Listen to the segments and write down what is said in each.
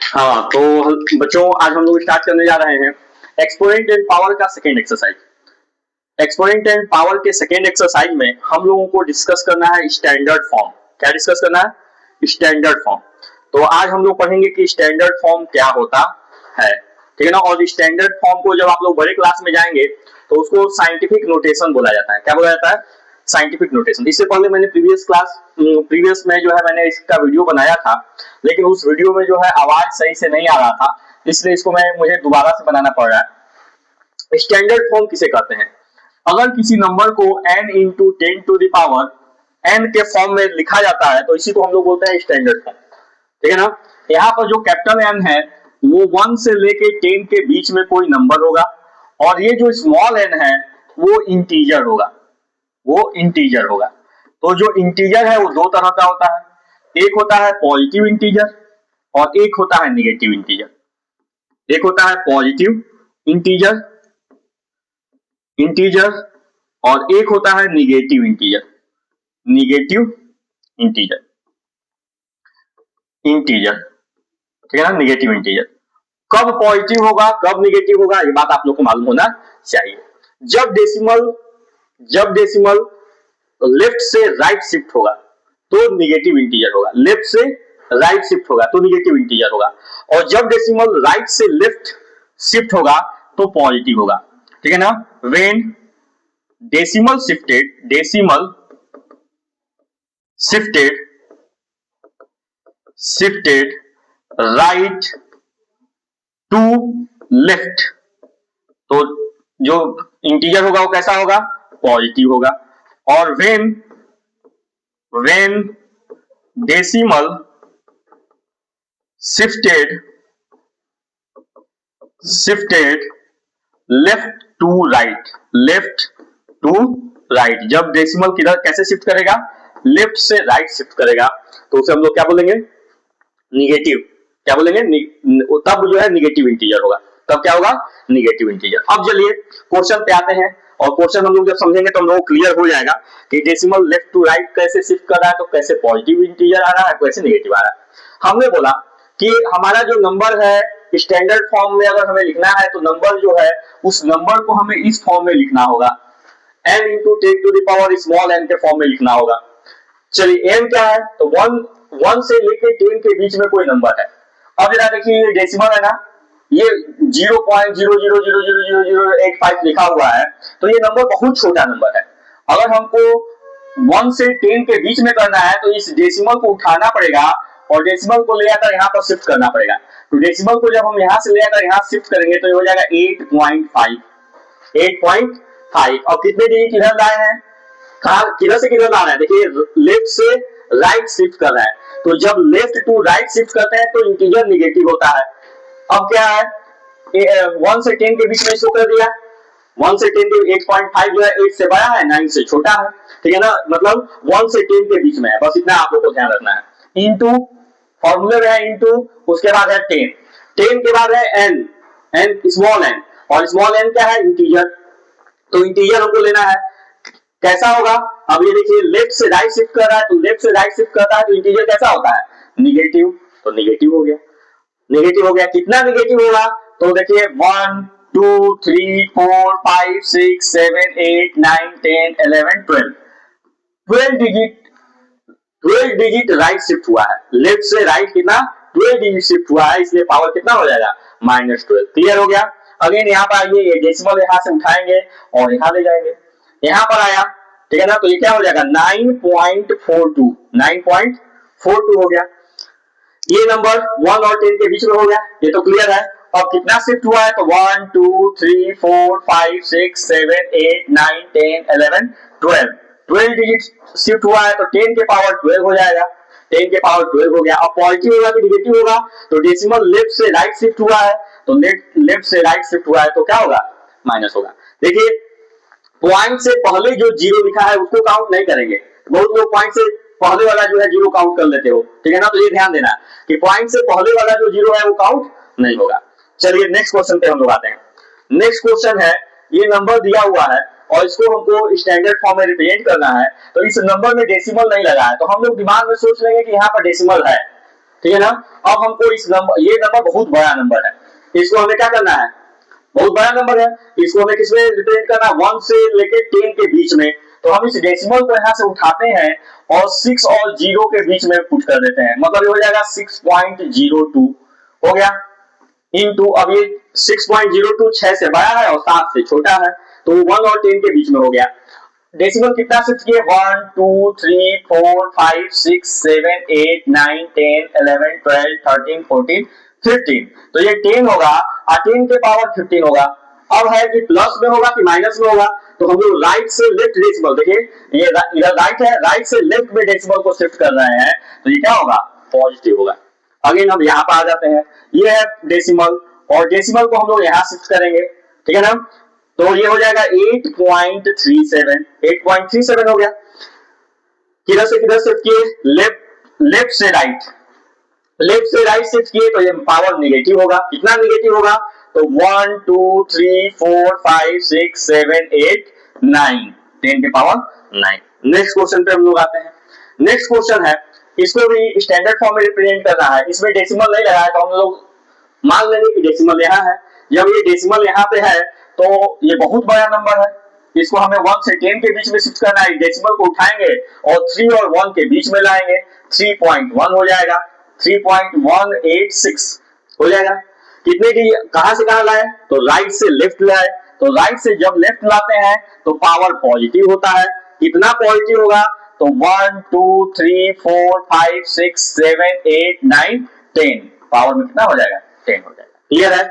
हाँ, तो बच्चों आज हम लोग स्टार्ट करने जा रहे हैं एक्सपोनेंट एंड पावर का second exercise. Exponent and power के सेकेंड एक्सरसाइज में हम लोगों को डिस्कस करना है स्टैंडर्ड फॉर्म। क्या डिस्कस करना है? Standard form. तो आज हम लोग पढ़ेंगे कि स्टैंडर्ड फॉर्म क्या होता है, ठीक है ना। और स्टैंडर्ड फॉर्म को जब आप लोग बड़े क्लास में जाएंगे तो उसको साइंटिफिक नोटेशन बोला जाता है। क्या बोला जाता है? Scientific notation. इससे पहले मैंने प्रीवियस में जो है मैंने इसका वीडियो बनाया था, लेकिन उस वीडियो में जो है आवाज सही से नहीं आ रहा था, इसलिए इसको मुझे दोबारा से बनाना पड़ रहा है। स्टैंडर्ड फॉर्म किसे कहते हैं? अगर किसी नंबर को n into 10 to the power n के फॉर्म में लिखा जाता है तो इसी को हम लोग बोलते हैं स्टैंडर्ड फॉर्म, ठीक है ना। यहाँ पर जो कैपिटल N है वो 1 से लेके 10 के बीच में कोई नंबर होगा, और ये जो स्मॉल n है वो इंटीजर होगा, वो इंटीजर होगा। तो जो इंटीजर है वो दो तरह का होता है, एक होता है पॉजिटिव इंटीजर और एक होता है निगेटिव इंटीजर। एक होता है पॉजिटिव इंटीजर और एक होता है निगेटिव इंटीजर। ठीक है ना, निगेटिव इंटीजर। कब पॉजिटिव होगा कब निगेटिव होगा ये बात आप लोग को मालूम होना चाहिए। जब डेसिमल लेफ्ट से राइट शिफ्ट होगा तो निगेटिव इंटीजर होगा, लेफ्ट से राइट शिफ्ट होगा तो निगेटिव इंटीजर होगा, और जब डेसिमल राइट से लेफ्ट शिफ्ट होगा तो पॉजिटिव होगा, ठीक है ना। When decimal shifted right to left, तो जो इंटीजर होगा वो कैसा होगा? पॉजिटिव होगा। और when decimal shifted left to right, जब डेसिमल किधर कैसे शिफ्ट करेगा? लेफ्ट से राइट शिफ्ट करेगा, तो उसे हम लोग क्या बोलेंगे? निगेटिव। क्या बोलेंगे? तब जो है निगेटिव इंटीजर होगा। तब क्या होगा? Negative integer. अब चलिए क्वेश्चन पे आते हैं, और क्वेश्चन हम लोग जब समझेंगे तो हम लोग क्लियर हो जाएगा कि डेसिमल लेफ्ट टू राइट कैसे शिफ्ट कर रहा है, तो कैसे पॉजिटिव इंटीजर आ रहा है, कैसे निगेटिव आ रहा है। हमने बोला कि हमारा जो नंबर है स्टैंडर्ड फॉर्म में अगर हमें लिखना है तो नंबर जो है उस नंबर को हमें इस फॉर्म में लिखना होगा, n into 10 to the power small n के फॉर्म में लिखना होगा। चलिए n क्या है? तो 1 से लेके 10 के बीच में कोई नंबर है। अब जरा देखिए ये डेसिमल है ना, ये 0.00000085 लिखा हुआ है, तो ये नंबर बहुत छोटा नंबर है। अगर हमको 1 से 10 के बीच में करना है तो इस डेसिमल को उठाना पड़ेगा और डेसिमल को ले आकर यहाँ पर शिफ्ट करना पड़ेगा। तो डेसिमल को जब हम यहाँ से ले आकर यहाँ शिफ्ट करेंगे तो ये हो जाएगा 8.5। और कितने डिजिट इधर लाए हैं? किधर से किधर ला रहे हैं? देखिए लेफ्ट से राइट शिफ्ट कर रहा है, तो जब लेफ्ट टू राइट शिफ्ट करते हैं तो इंटीजर निगेटिव होता है। अब क्या है? 1 से 10 के बीच में शो कर दिया। 1 से 10 के 8.5 जो है 8 से बड़ा है, 9 से छोटा है, ठीक है ना। मतलब 1 से 10 के बीच में है, बस इतना आप लोग को ध्यान रखना है। इंटू फॉर्मूले में है इंटू, उसके बाद है 10 के बाद है n स्मॉल n, और स्मॉल n क्या है? इंटीजर। तो इंटीजर हमको लेना है, कैसा होगा? अब ये देखिए लेफ्ट से राइट शिफ्ट कर रहा है, तो लेफ्ट से राइट शिफ्ट करता है तो इंटीजर कैसा होता है? निगेटिव। तो निगेटिव हो गया। कितना निगेटिव होगा? तो देखिए 1 2 3 4 5 6 7 8 9 10 11 12 डिजिट राइट शिफ्ट हुआ है। लेफ्ट से राइट कितना? 12 डिजिट शिफ्ट हुआ है, इसलिए पावर कितना हो जाएगा? -12। क्लियर हो गया। अगेन यहाँ पर आइए, ये डेसिमल यहाँ से उठाएंगे और यहाँ ले जाएंगे। यहाँ पर आया, ठीक है ना, तो ये क्या हो जाएगा? 9.42 हो गया। ये नंबर 1 और 10 के बीच में हो गया, ये तो क्लियर है। अब कितना शिफ्ट हुआ है? तो 1 2 3 4 5 6 7 8 9 10 11 12 डिजिट शिफ्ट हुआ है, तो 10 के पावर 12 हो जाएगा। 10 के पावर 12 हो गया। अब पॉजिटिव होगा कि निगेटिव होगा? तो डेसिमल लेफ्ट से राइट शिफ्ट हुआ है, तो लेफ्ट से राइट शिफ्ट हुआ है तो क्या होगा? माइनस होगा। देखिए पॉइंट से पहले जो जीरो लिखा है उसको काउंट नहीं करेंगे। बहुत लोग पॉइंट से पहले वाला जो है जीरो काउंट कर लेते हो, ठीक है ना। तो ये ध्यान देना कि पॉइंट से पहले वाला जो जीरो है वो काउंट नहीं होगा। चलिए नेक्स्ट क्वेश्चन पे हम लोग आते हैं। नेक्स्ट क्वेश्चन है, ये नंबर दिया हुआ है और इसको हमको स्टैंडर्ड फॉर्म में रिप्रेजेंट करना है, तो इस नंबर में डेसिमल नहीं लगा है, तो हम लोग दिमाग में सोच लेंगे कि यहाँ पर डेसिमल है, ठीक है ना। अब हमको इस नंबर, ये नंबर बहुत बड़ा नंबर है, इसको हमें क्या करना है, बहुत बड़ा नंबर है, इसको हमें किसमें रिप्रेजेंट करना है, 1 से लेके 10 के बीच में। तो हम इस डेसिमल को यहाँ से उठाते हैं और 6 और 0 के बीच में पुट कर देते हैं, मतलब ये हो जाएगा 6.02 हो गया इनटू, अब ये 6.02 6 से बड़ा है और 7 से छोटा है, तो 1 और 10 के बीच में हो गया। डेसिमल कितना शिफ्ट किए, 1 2 3 4 5 6 7 8 9 10 11 12 13 14 15, तो ये 10 होगा और 10 के पावर 15 होगा। अब है कि प्लस में होगा कि माइनस में होगा, तो हम लोग राइट से लेफ्ट डेसिमल, देखिए ये इधर राइट है, राइट से लेफ्ट में डेसिमल को शिफ्ट कर रहे हैं, तो ये क्या होगा, पॉजिटिव होगा। अगेन हम यहाँ पर आ जाते हैं, ये है डेसिमल और डेसिमल को हम लोग यहाँ शिफ्ट करेंगे, ठीक है ना, तो ये हो जाएगा 8.37, 8.37 हो गया। किधर से किधर शिफ्ट किए, लेफ्ट से राइट, लेफ्ट से राइट शिफ्ट किए तो ये पावर निगेटिव होगा, कितना निगेटिव होगा, तो 1 2 3 4 5 6 7 8 9, 10 के पावर 9। नेक्स्ट क्वेश्चन पे हम लोग आते हैं। नेक्स्ट क्वेश्चन है, इसको भी स्टैंडर्ड फॉर्म में रिप्रेजेंट करना है, इसमें डेसिमल नहीं लगा है, तो हम लोग मान लेंगे कि डेसिमल यहाँ है। जब ये डेसिमल यहाँ पे है तो ये बहुत बड़ा नंबर है, इसको हमें 1 से 10 के बीच में शिफ्ट करना है, डेसिमल को उठाएंगे और 3 और 1 के बीच में लाएंगे, 3.1 हो जाएगा, 3.186 हो जाएगा। कितने की, कहां से कहां लाए, तो राइट से लेफ्ट लाए, तो राइट से जब लेफ्ट लाते हैं तो पावर पॉजिटिव होता है, कितना पॉजिटिव होगा, तो 1 2 3 4 5 6 7 8 9 10, पावर में कितना हो जाएगा, 10 हो जाएगा। क्लियर है।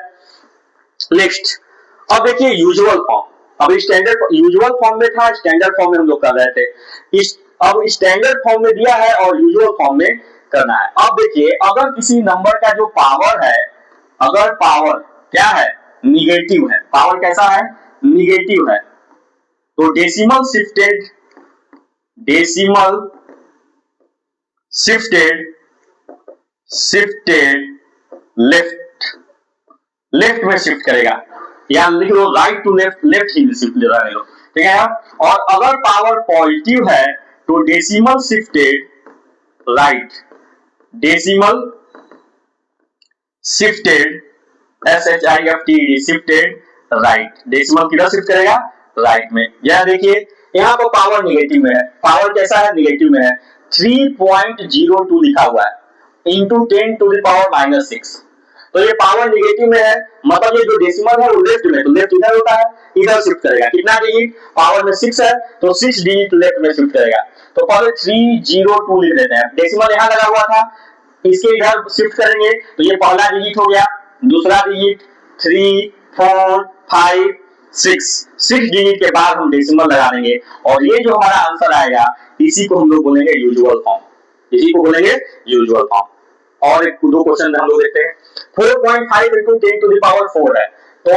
नेक्स्ट, अब देखिए यूजुअल फॉर्म, अब स्टैंडर्ड यूजुअल फॉर्म में था, स्टैंडर्ड फॉर्म में हम लोग कर रहे थे, अब स्टैंडर्ड फॉर्म में दिया है और यूजुअल फॉर्म में करना है। अब देखिए अगर किसी नंबर का जो पावर है, अगर पावर क्या है, निगेटिव है, पावर कैसा है, निगेटिव है, तो डेसिमल शिफ्टेड लेफ्ट में शिफ्ट करेगा, या लिख लो राइट टू लेफ्ट, लेफ्ट ही शिफ्ट ले रहे लो, ठीक है। और अगर पावर पॉजिटिव है तो decimal shifted right, decimal shifted SHIFTED shifted right, decimal किधर शिफ्ट करेगा, राइट में। यह देखिए यहाँ पर पावर निगेटिव में है, पावर कैसा है, निगेटिव में है, 3.02 लिखा हुआ है इंटू 10 टू द पावर -6, तो ये पावर निगेटिव में है, मतलब ये जो डेसिमल है वो लेफ्ट में, तो लेफ्ट इधर होता है, इधर शिफ्ट करेगा, कितना डिजिट, पावर में 6 है तो 6 डिजिट लेफ्ट में शिफ्ट करेगा, तो पहले 302 लिख देते हैं, डेसिमल यहाँ लगा हुआ था, इसके इधर शिफ्ट करेंगे तो ये पहला डिजिट हो गया, दूसरा डिजिट 3 4 5 6 डिजिट के बाद हम डेसिमल लगा देंगे और ये जो हमारा आंसर आएगा इसी को हम लोग बोलेंगे यूजुअल फॉर्म, इसी को बोलेंगे यूजुअल फॉर्म। और एक दो क्वेश्चन हम लोग देखते हैं, 4.5 इंटू 10 टू द पावर 4 है, तो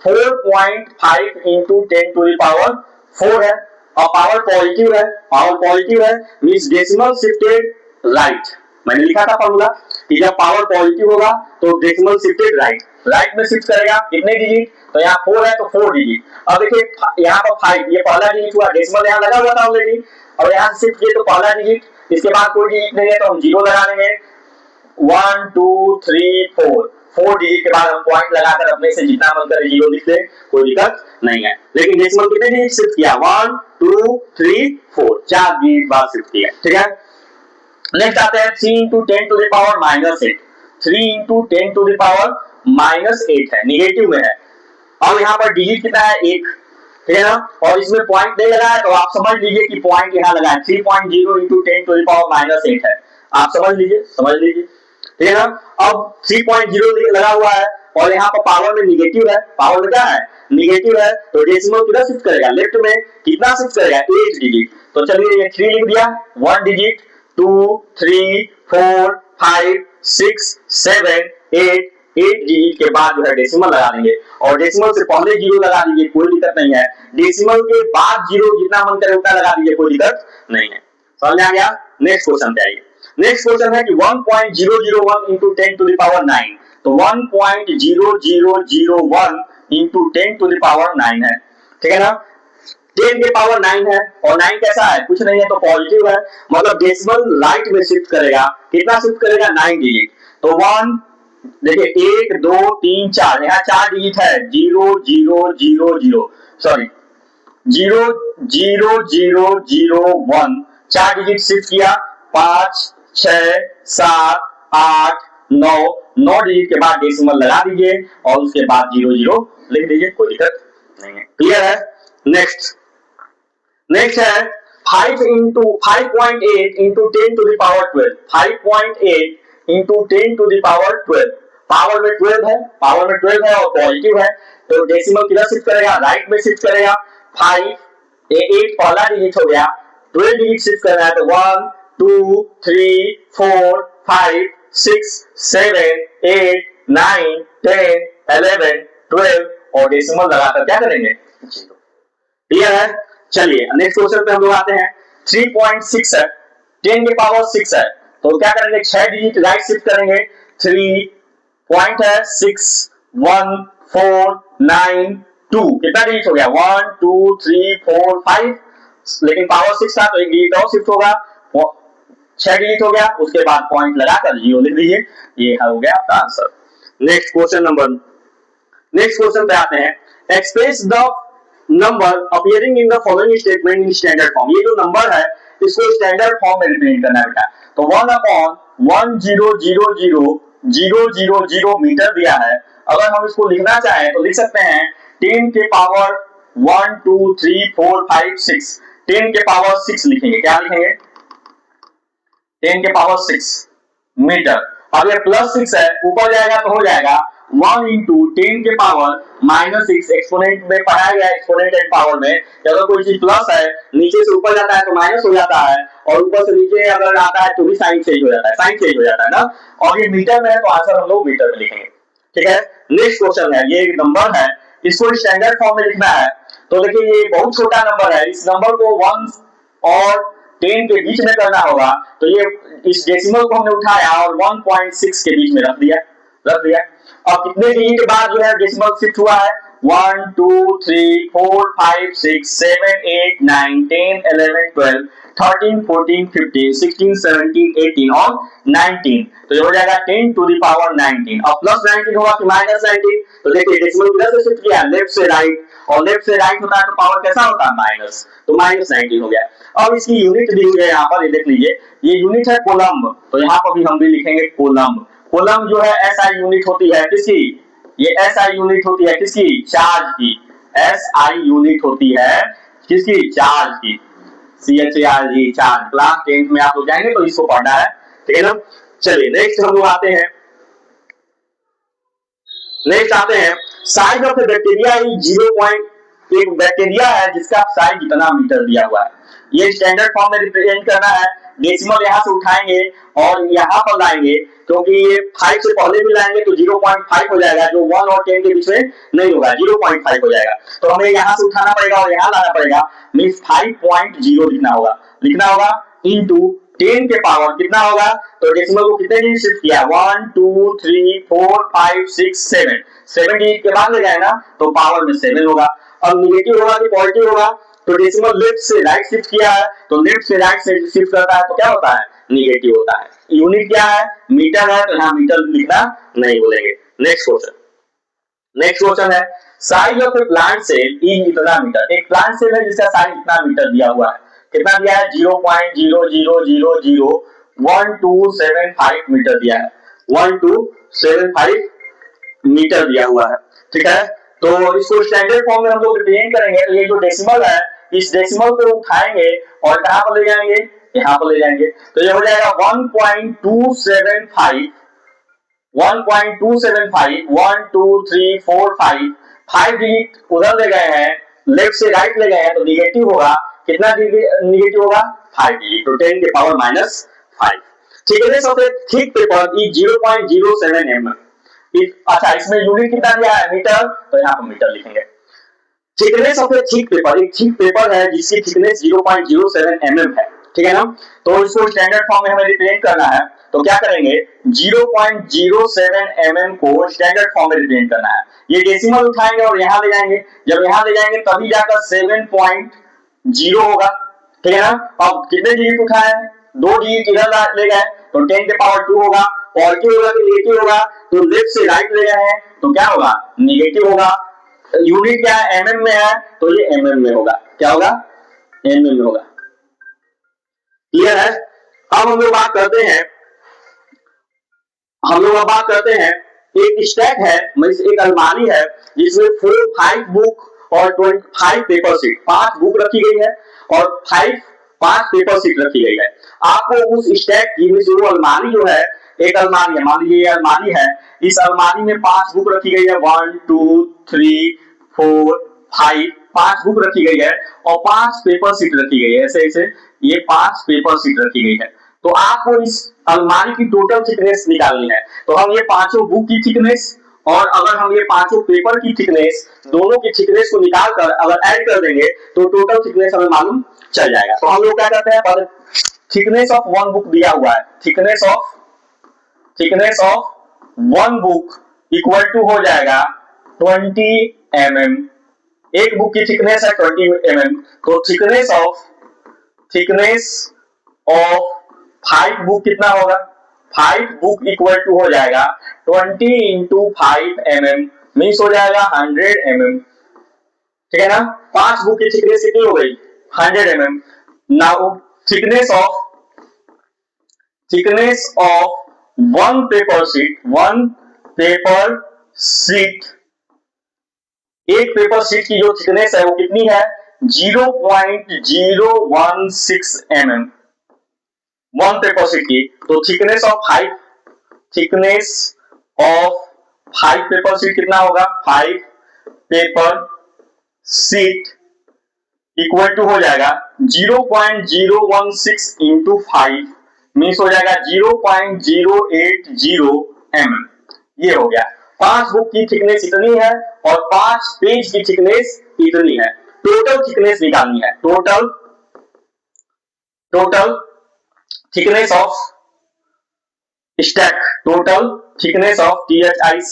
4.5 इंटू 10 टू द पावर 4 है और पावर पॉजिटिव है, पावर पॉजिटिव है मींस डेसिमल शिफ्टेड राइट, मैंने लिखा था फॉर्मूला कि जब पावर पॉजिटिव होगा तो डेसिमल शिफ्टेड राइट, राइट में शिफ्ट करेगा, कितने डिजिट, तो यहाँ 4 है तो 4 डिजिट, अब देखिए यहाँ पर 5, ये पहला डिजिट हुआ, डेसिमल यहाँ लगा हुआ था ऑलरेडी, और यहाँ से शिफ्ट किए तो पहला डिजिट, इसके बाद कोई डिजिट नहीं है तो हम 0 लगा देंगे, 1 2 3 4 डिजिट के बाद हम पॉइंट लगाकर अपने से जितना मन करे 0 लिख ले, कोई दिक्कत नहीं है। लेकिन डेसिमल कितने डिजिट शिफ्ट किया, 1 2 3 4, 4 डिजिट बाद शिफ्ट किया, ठीक है। नेक्स्ट आते हैं 3 into 10 to the power -8, 3 into 10 to the power -8 है, निगेटिव में है, अब यहाँ पर डिजिट कितना है, 1, ठीक है ना, और इसमें पॉइंट नहीं लगा है तो आप समझ लीजिए कि पॉइंट यहाँ लगा है, 3.0 इंटू 10 टू द पावर -8 है, आप समझ लीजिए, ठीक है ना। अब 3.0 लगा हुआ है और यहाँ पर पावर में निगेटिव है, पावर में क्या है, निगेटिव है, तो डेसिमल किधर शिफ्ट करेगा, लेफ्ट में, कितना शिफ्ट करेगा, 8 डिजिट, तो चलिए ये 3 लिख दिया, 1 डिजिट 2 3 4 5 6 7 8 डिजिट के बाद जो है डेसिमल लगा देंगे और डेसिमल से पहले 0 लगा दीजिए, कोई दिक्कत नहीं है, डेसिमल के बाद 0 जितना मन करे उतना लगा दीजिए, कोई दिक्कत नहीं है, समझ आ गया। नेक्स्ट क्वेश्चन पे आइए, नेक्स्ट क्वेश्चन है कि 1.001 इंटू 10 टू द पावर 9, तो 1.0001 इंटू 10 टू द पावर 9 है, ठीक है ना। 10 के पावर 9 है और 9 कैसा है, कुछ नहीं है तो पॉजिटिव है, मतलब डेसिमल राइट में शिफ्ट करेगा, कितना शिफ्ट करेगा 9 डिजिट। तो 1 देखिए 1 2 3 4, यहाँ 4 डिजिट है, 0 0 0 0 सॉरी 0 0 0 0 1, 4 डिजिट शिफ्ट किया, 5 6 7 8 9, 9 डिजिट के बाद डेसिमल लगा दीजिए और उसके बाद 0 0 लिख दीजिए, कोई दिक्कत नहीं है। क्लियर है। नेक्स्ट है 5 into 5.8 into 10 to the power 12, 5.8 into 10 to the power 12, power में 12 है, पावर में 12 है और पॉजिटिव है, तो डेसिमल किधर शिफ्ट करेगा, राइट में शिफ्ट करेगा। 5 8 पहला डिजिट हो गया, 12 डिजिट शिफ्ट करना है तो 1 2 3 4 5 6 7 8 9 10 11 12 और डेसिमल लगाकर क्या करेंगे, क्लियर है। चलिए नेक्स्ट क्वेश्चन पे हम लोग आते हैं। 3.6 है, 10 के पावर 6 है, तो क्या करेंगे, 6 डिजिट राइट शिफ्ट करेंगे, 3 पॉइंट है 6 1 4 9 2, कितना डिजिट हो गया 1 2 3 4 5, लेकिन पावर 6 था तो एक डिजिट और शिफ्ट होगा, 6 डिजिट हो गया, उसके बाद पॉइंट लगाकर 0 लिख दीजिए, ये हो गया आपका आंसर। नेक्स्ट क्वेश्चन पे आते हैं। Express the number appearing in the following statement in standard form, ये जो नंबर है इसको स्टैंडर्ड फॉर्म में रिप्रेजेंट करना है बेटा। तो 1/1000 मीटर दिया है, अगर हम इसको लिखना चाहें तो लिख सकते हैं 10 के पावर 1 2 3 4 5 6, 10 के पावर 6 लिखेंगे, क्या लिखेंगे 10 के पावर 6 मीटर। अब ये प्लस 6 है, ऊपर जाएगा तो हो जाएगा 1 इंटू 10 के पावर -6, एक्सपोनेंट में पढ़ाया गया एक्सपोनेंट एंड पावर में, अगर कोई चीज प्लस है नीचे से ऊपर जाता है तो माइनस हो जाता है, और ऊपर से नीचे अगर आता है तो भी साइन चेंज हो जाता है, साइन चेंज हो जाता है ना, और ये मीटर में है तो आंसर हम लोग मीटर में लिखेंगे, ठीक है। नेक्स्ट क्वेश्चन है, ये एक नंबर है, इसको स्टैंडर्ड फॉर्म में लिखना है, तो देखिए ये बहुत छोटा नंबर है, इस नंबर को 1 और 10 के बीच में करना होगा, तो ये इस डेसिमल को हमने उठाया और 1.6 के बीच में रख दिया। अब कितने डिजिट के बाद जो है डेसिमल शिफ्ट हुआ है, 1 2 3 4 5 6 7 8 9 10 11 12 13 14 15 16 17 18 और 19, तो ये हो जाएगा 10 टू द पावर 19। अब प्लस 19 होगा कि माइनस 19, तो देखिए डेसिमल किधर से शिफ्ट किया, लेफ्ट से राइट, और लेफ्ट से राइट होता है तो पावर कैसा होता है माइनस, तो माइनस 19 हो गया। अब इसकी यूनिट दी हुई है यहाँ पर, ये देख लीजिए, ये यूनिट है कोलम्ब, तो यहाँ पर भी हम भी लिखेंगे कोलम्ब। कोलम्ब जो है एसआई यूनिट होती है किसकी, ये एसआई यूनिट होती है किसकी, चार्ज की, एसआई यूनिट होती है किसकी, चार्ज की, CHARG चार्ज। क्लास 10 में आप लोग जाएंगे तो इसको पढ़ना है, ठीक है ना। चलिए नेक्स्ट हम लोग आते हैं, size of the bacteria is 0. एक बैक्टीरिया है जिसका साइज इतना मीटर दिया हुआ है, ये स्टैंडर्ड फॉर्म में रिप्रेजेंट करना है, डेसिमल यहां से उठाएंगे और यहां पर लाएंगे, क्योंकि ये 5 से पहले भी लाएंगे तो 0.5 हो जाएगा, जो 1 और 10 के बीच में नहीं होगा, 0.5 हो जाएगा, तो हमें यहां से उठाना पड़ेगा और यहां लाना पड़ेगा, मींस 5.0 लिखना होगा इनटू 10 के पावर कितना होगा, तो डेसिमल को कितने डिजिट शिफ्ट किया, 1 2 3 4 5 6 7, 7 डिजिट के बाद ले जाएगा तो पावर में 7 होगा। अब निगेटिव होगा कि पॉजिटिव होगा, तो डेसिमल लेफ्ट से राइट शिफ्ट किया है, तो लेफ्ट से राइट से शिफ्ट करता है तो क्या होता है, निगेटिव होता है। यूनिट क्या है, मीटर है, तो यहाँ मीटर लिखना नहीं बोलेंगे। नेक्स्ट क्वेश्चन है, size of a plant cell is इतना मीटर, एक प्लांट सेल है जिसका साइज इतना मीटर दिया हुआ है, कितना दिया है 0.00001275 मीटर दिया है, 1275 मीटर दिया हुआ है, ठीक है। तो इसको स्टैंडर्ड फॉर्म में हम लोग रिप्रेजेंट करेंगे, तो ये जो डेसिमल है इस डेसिमल को उठाएंगे और कहां पर ले जाएंगे, यहां पर ले जाएंगे, तो ये हो जाएगा 1.275 1 2 3 4 5 डिजिट उधर ले गए हैं, लेफ्ट से राइट ले गए हैं, तो निगेटिव होगा, कितना निगेटिव होगा 5 डिजिट, तो 10 के power -5। Thickness of A thick paper is 0.07 mm। अच्छा इसमें यूनिट कितना दिया है, मीटर, तो यहाँ पर मीटर लिखेंगे। Thickness of A thick paper, एक थिक पेपर है जिसकी थिकनेस 0.07 mm है, ठीक है ना, तो इसको स्टैंडर्ड फॉर्म में हमें रिप्रेजेंट करना है, तो क्या करेंगे 0.07 mm को स्टैंडर्ड फॉर्म में रिप्रेजेंट करना है, ये डेसिमल उठाएंगे और यहां ले जाएंगे, जब यहां ले जाएंगे तभी जाकर 0 होगा, ठीक है ना। अब कितने डिजिट उठाए हैं, 2 डिजिट इधर ले गए तो 10 के पावर 2 होगा, पॉजिटिव होगा कि नेगेटिव होगा, तो लेफ्ट से राइट ले गए हैं तो क्या होगा, नेगेटिव होगा। यूनिट क्या है, एमएम में है तो ये एमएम में होगा, क्या होगा, एमएम में होगा। क्लियर है। अब हम लोग बात करते हैं एक स्टैक है, एक अलमारी है जिसमें 5 बुक और 25 पेपर शीट, 5 बुक रखी गई है और 5 पेपर शीट रखी गई है। आपको उस स्टैक की वो अलमारी जो है, एक अलमारी है, मान लीजिए ये अलमारी है, इस अलमारी में 5 बुक रखी गई है, 1 2 3 4 5, 5 बुक रखी गई है और 5 पेपर शीट रखी गई है, ऐसे ऐसे ये 5 पेपर शीट रखी गई है। तो आपको इस अलमारी की टोटल थिकनेस निकालनी है। तो हम ये पांचों बुक की थिकनेस और अगर हम ये पांचों पेपर की थिकनेस, दोनों की थिकनेस को निकाल कर अगर ऐड कर देंगे तो टोटल थिकनेस हमें मालूम चल जाएगा। तो हम लोग क्या करते हैं, पर थिकनेस ऑफ वन बुक दिया हुआ है, thickness of one book equal to हो जाएगा 20 mm। एक बुक की थिकनेस है 20 mm, तो थिकनेस ऑफ 5 बुक कितना होगा, 5 बुक इक्वल टू हो जाएगा 20 इंटू 5 mm, मीन्स हो जाएगा 100 mm, ठीक है ना। 5 बुक की थिकनेस कितनी हो गई, 100 mm। Now thickness of one paper sheet, एक पेपर शीट की जो थिकनेस है वो कितनी है, 0.016 mm, वन पेपर शीट की। तो थिकनेस ऑफ 5 पेपर शीट कितना होगा, 5 पेपर शीट इक्वल टू हो जाएगा 0.016 इंटू 5, मीन्स हो जाएगा 0.080 mm। ये हो गया। 5 बुक की थिकनेस इतनी है और 5 पेज की थिकनेस इतनी है। टोटल थिकनेस निकालनी है, total thickness of stack, total thickness of THICKNESS,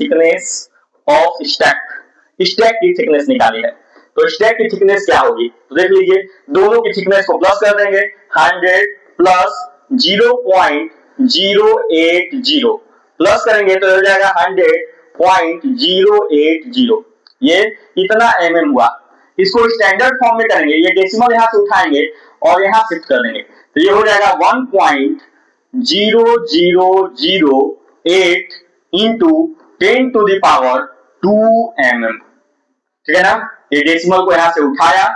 thickness of stack की थिकनेस निकाली है। तो स्टैक की थिकनेस क्या होगी, तो देख लीजिए, दोनों की थिकनेस को प्लस कर देंगे, 100 प्लस 0.080 प्लस करेंगे तो हो जाएगा 100.080, ये इतना mm हुआ। इसको स्टैंडर्ड फॉर्म में करेंगे, ये डेसिमल यहां से उठाएंगे और यहां शिफ्ट कर देंगे तो ये हो जाएगा 1.0008 into 10 to the power 2 mm, ठीक है ना। ये डेसिमल को यहां से उठाया,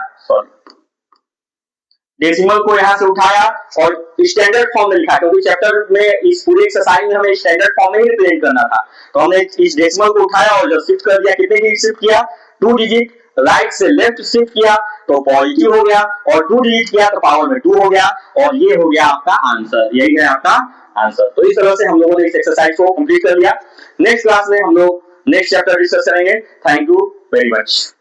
और स्टैंडर्ड फॉर्म में लिखा, क्योंकि चैप्टर में इस पूरे एक्सरसाइज में हमें स्टैंडर्ड फॉर्म में ही रिप्रेजेंट करना था। तो हमने इस डेसिमल को उठाया और जब शिफ्ट कर दिया, कितने डिजिट शिफ्ट किया, 2 डिजिट राइट से लेफ्ट शिफ्ट किया तो पॉजिटिव हो गया, और 2 डिजिट किया तो पावर में 2 हो गया, और ये हो गया आपका आंसर, यही है आपका आंसर। तो इस तरह से हम लोगों ने इस एक्सरसाइज को कंप्लीट कर लिया। नेक्स्ट क्लास में हम लोग नेक्स्ट चैप्टर डिस्कस करेंगे। Thank you very much.